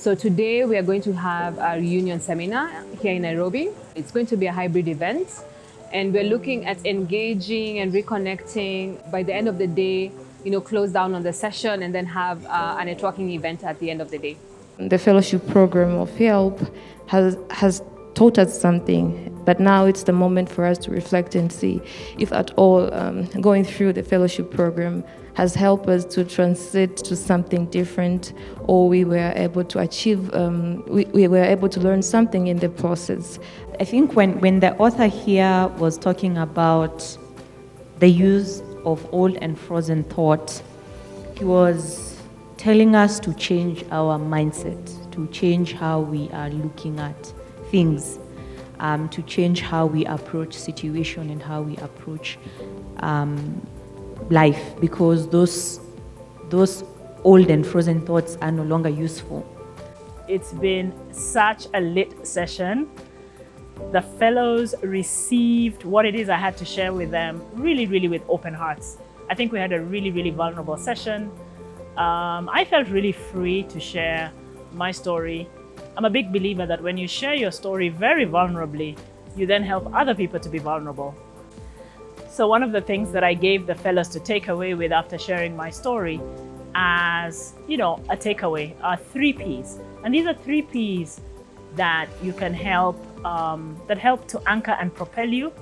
So today we are going to have a reunion seminar here in Nairobi. It's going to be a hybrid event, and we're looking at engaging and reconnecting. By the end of the day, close down on the session and then have a networking event at the end of the day. The fellowship program of HELP has taught us something, but now it's the moment for us to reflect and see if at all going through the fellowship program has helped us to transit to something different, or we were able to achieve, we were able to learn something in the process. I think when the author here was talking about the use of old and frozen thought, he was telling us to change our mindset, to change how we are looking at things, to change how we approach situation and how we approach life, because those old and frozen thoughts are no longer useful. It's been such a lit session. The fellows received what it is I had to share with them really with open hearts. I think we had a really vulnerable session. I felt really free to share my story. I'm a big believer that when you share your story very vulnerably, you then help other people to be vulnerable. So one of the things that I gave the fellows to take away with after sharing my story as, a takeaway are 3 Ps. And these are 3 Ps that you can help, that help to anchor and propel you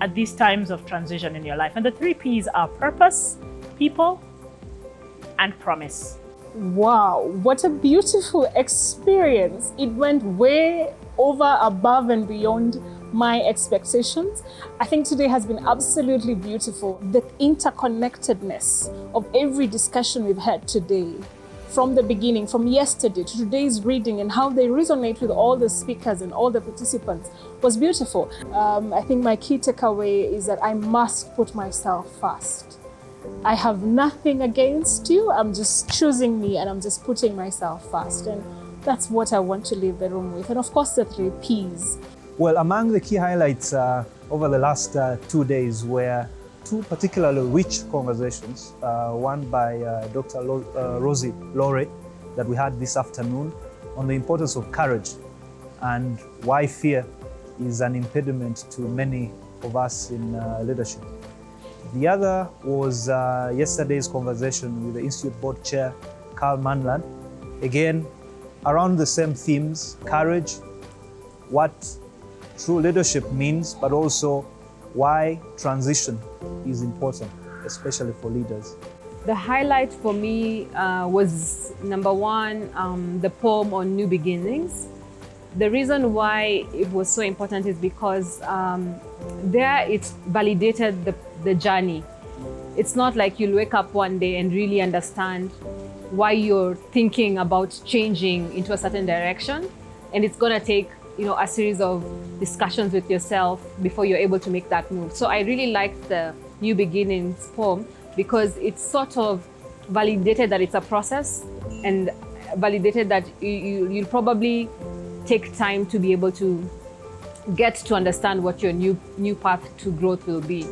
at these times of transition in your life. And the 3 Ps are purpose, people, and promise. Wow, what a beautiful experience. It went way over, above and beyond my expectations. I think today has been absolutely beautiful. The interconnectedness of every discussion we've had today, from the beginning, from yesterday to today's reading, and how they resonate with all the speakers and all the participants was beautiful. I think my key takeaway is that I must put myself first. I have nothing against you. I'm just choosing me and I'm just putting myself first. And that's what I want to leave the room with. And of course, the 3 Ps. Well, among the key highlights over the last 2 days were 2 particularly rich conversations. One by Dr. Rosie Lore that we had this afternoon on the importance of courage and why fear is an impediment to many of us in leadership. The other was yesterday's conversation with the Institute Board Chair, Carl Manland. Again, around the same themes: courage, what true leadership means, but also why transition is important, especially for leaders. The highlight for me was number 1, the poem on new beginnings. The reason why it was so important is because there it validated the journey. It's not like you'll wake up one day and really understand why you're thinking about changing into a certain direction. And it's gonna take a series of discussions with yourself before you're able to make that move. So I really liked the New Beginnings poem because it sort of validated that it's a process and validated that you'll probably take time to be able to get to understand what your new path to growth will be.